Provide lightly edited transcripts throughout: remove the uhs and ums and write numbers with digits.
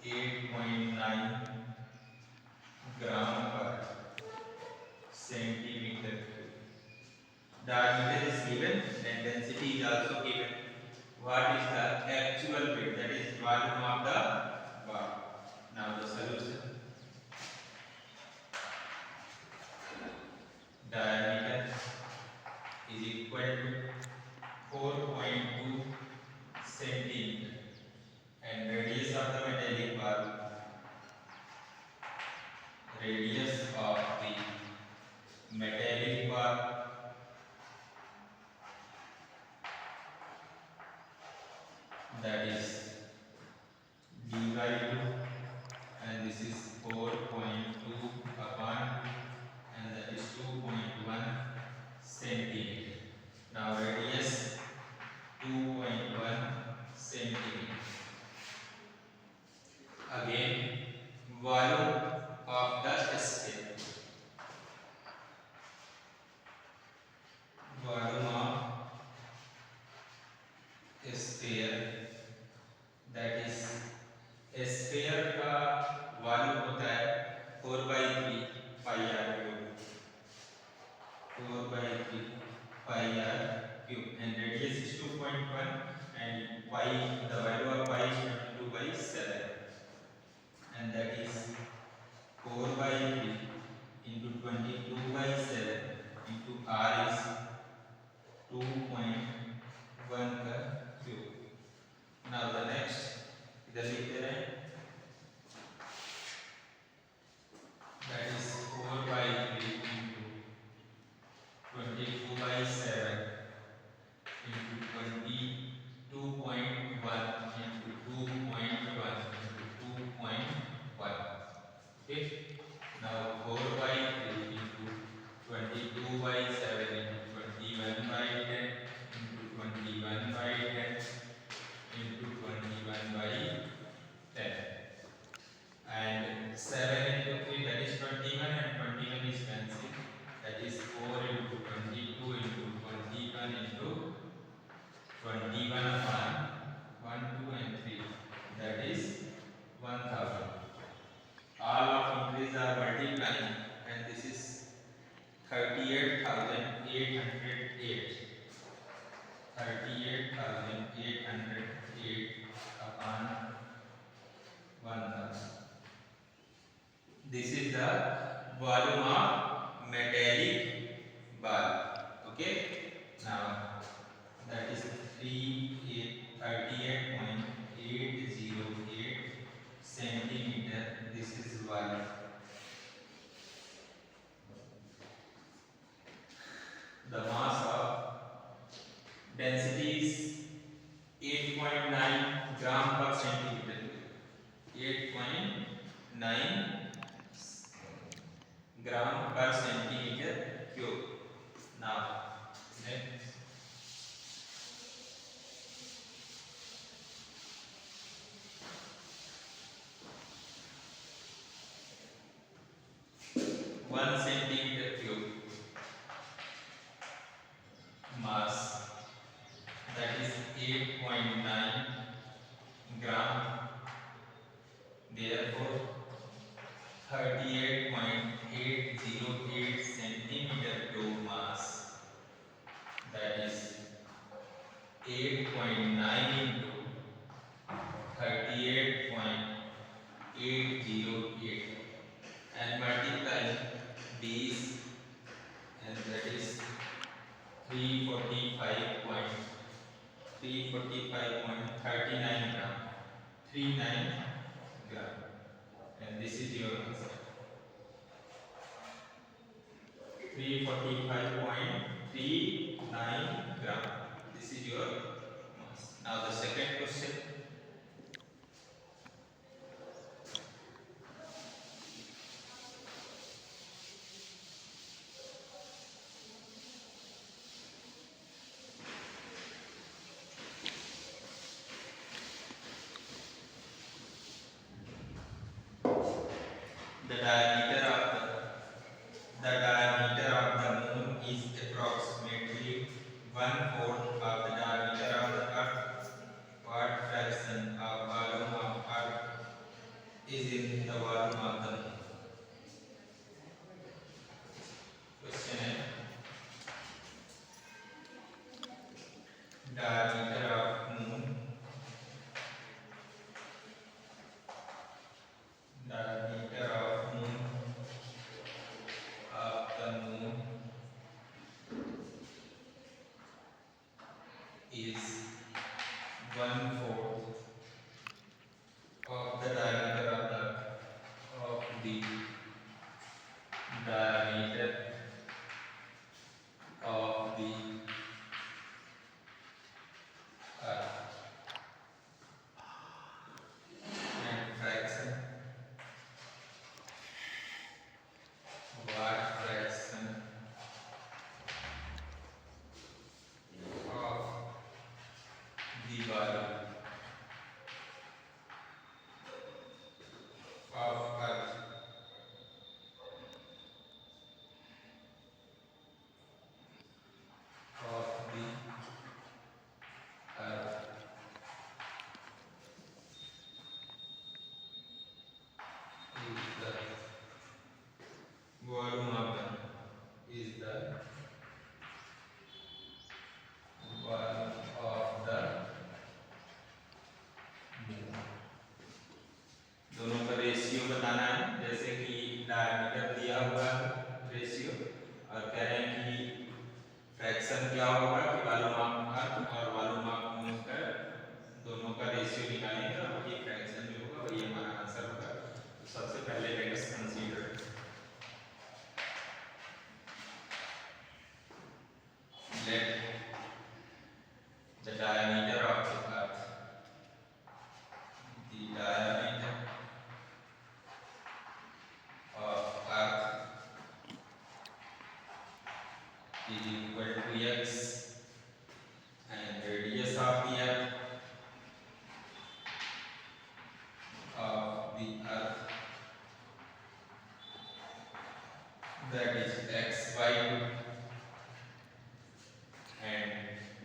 8.9 gram per centimeter cube. Diameter is given and density is also given. What is the actual weight? That is volume of the ball. Now the solution. Diameter is equal to 4.2 centimeter and radius of the metallic ball. Radius of the metallic ball that is d by 2 and this is 4.2 upon and that is 2.1 centimeter. Now radius 2.1 centimeter. Again volume of the sphere. Volume of sphere that is sphere का volume होता है 4/3 pi r cube 4/3 pi r cube and radius is 2.1 and pi the value of pi is 22/7 and that is 4/3 into 22/7 into r is 2.1 का cube. Now the next इधर लिखते हैं that is 4/3 into 22/7 into 22.1 into 2.1 into 2.1. Okay. Now 4/3 into 22/7 into 21/10 into 21/10 into 21/10 and 7 into 3 that is 21 and 21 is cancelled that is 4 into 22 into 21 into 21 upon 1 2 and 3 that is 1000. All of increase are multiplying and this is 38,808 38,808 upon 1000. This is the volume of metallic ball. Okay. Now that is 38.808 centimeter. This is volume. The mass of density is 8.9 gram per centimeter. 8.9 gram per centimeter cube. Now next. One centimeter cube mass that is 8.9 gram. Therefore 38.808 centimeter cube mass that is 8.9 into 38.808 and multiply these and that is 345.39 gram 39 gram and this is your answer 345.39 gram. This is your mass. Now the second question. The diameter of the moon is approximately 1/4 of the diameter of the earth. What fraction of volume of earth is in the volume of the moon. Question है diameter of moon, diameter of moon of the moon is 1/4 of the diameter of the diameter of the earth, and fraction, what fraction of the volume of earth is the volume of the moon. दोनों का ratio बताना है, जैसे कि diameter दिया हुआ है ratio, और कह रहे हैं कि फ्रैक्शन क्या होगा कि वॉल्यूम ऑफ अर्थ और वॉल्यूम ऑफ मून का दोनों का रेशियो निकालेंगे और वही फ्रैक्शन जो होगा वही हमारा आंसर होगा। तो सबसे पहले let us consider let the diameter of the earth, the diameter of earth is equal to x, and radius of the earth that is xy, and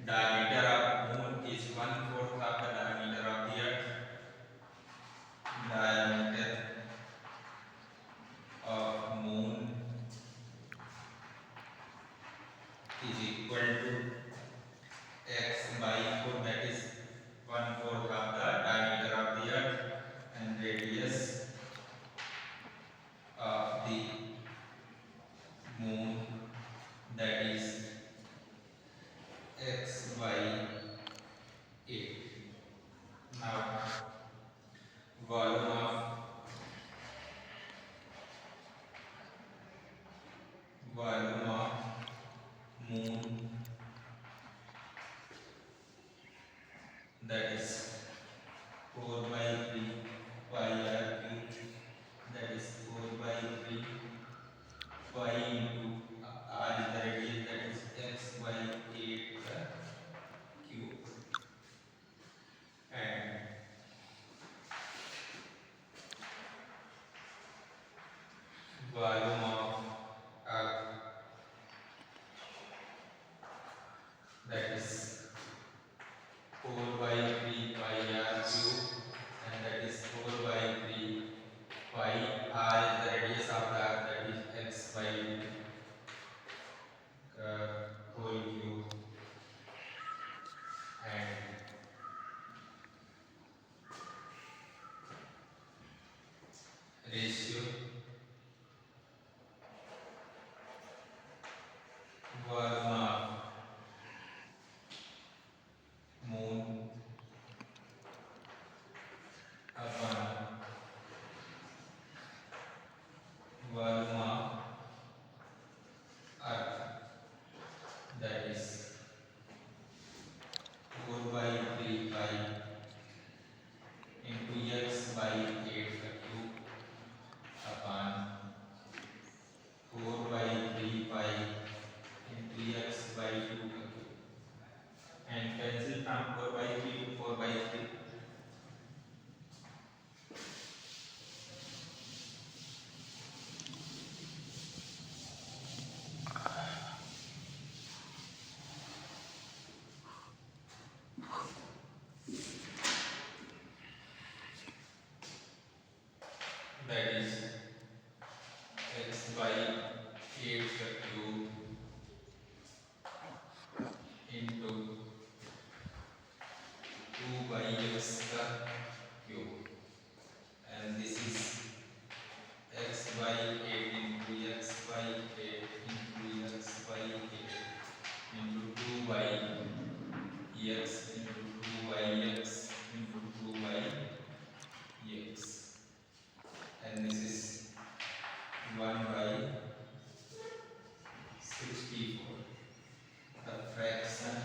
diameter of moon is 1/4 of the diameter of the earth. Diameter of moon is equal to x by 4, that is 1/4 of the diameter of the earth, and radius of the moon, that is x by 8. Now volume of moon, that is 4 by 3 pi r cube, that is 4 by 3 pi into r is the radius, that is x by 8 the cube, and volume of earth, that is 4 by 3 pi r cube, and that is 4 by 3 pi r is the radius of the earth, that is x by whole cube, and ratio volume of moon upon volume of earth, that is 4 by 3 pi into x by 8 the cube that is x by 8 का cube into 2 by x का cube, and this is x by 8 into x by 8 into x by 8 into 2 by x into 2 by x into 2 by x, and this is 1 by 64. The fraction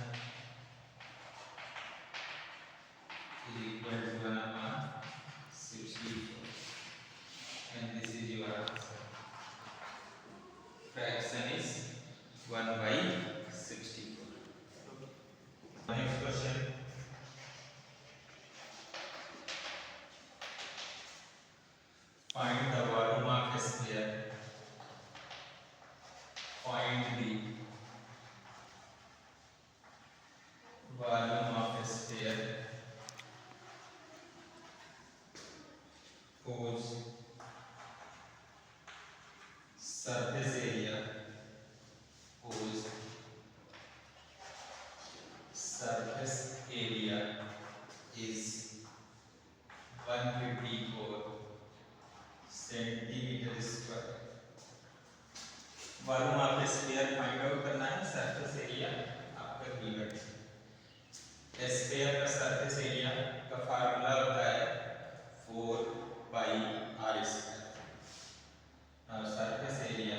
is equal to 1 upon 64, and this is your answer. Fraction is 1 by 64. Next question. Find the volume of a sphere. Find the volume of a sphere whose surface area is 154 centimeter square. Volume of sphere find out करना है, surface area आपका given है। Sphere का surface area का formula होता है 4 pi r square. Now surface area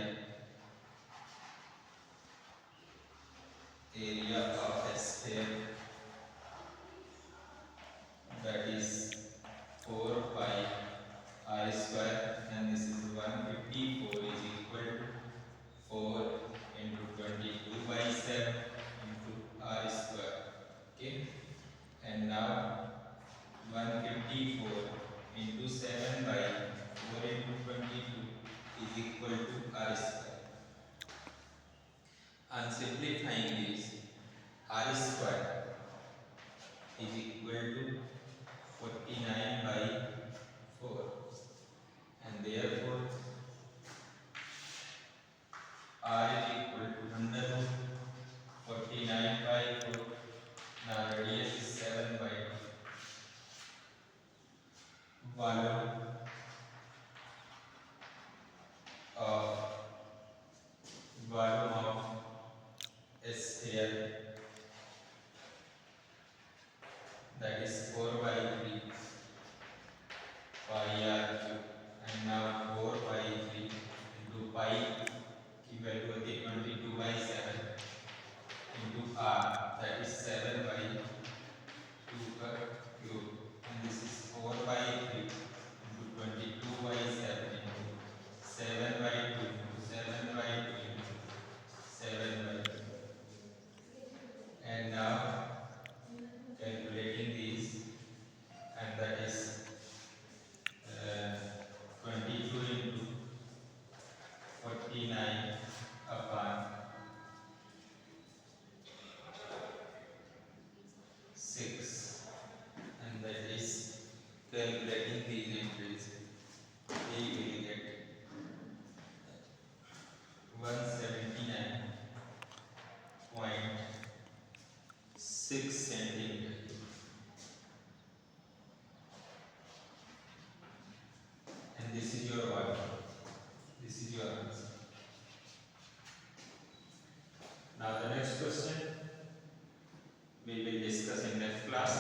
of a sphere, that is 4 pi r square, and this is 154 is equal to 4 into 22 by 7 into r square. Okay, and now 154 into 7 by 4 into 22 is equal to r square. On simplifying this, r square is equal to 49 by 4, and therefore r is equal to under root 49 by 4. Now radius is 7 by 2. Volume of a sphere, that is 4 by 3 pi r cube, and now 4 by 3 into pi की value होती है 22 by 7 into r, that is 7 by 2 का cube, and this is 4 by 3 into 22 by 7 into 7 by 2 into 7 by 2 into 7 by 2. And now calculating these, and that is 22 into 49 upon 6, and that is calculating these entries, we will get 179.6 centimeter. And this is your volume. This is your answer. Now the next question we will discuss in next class.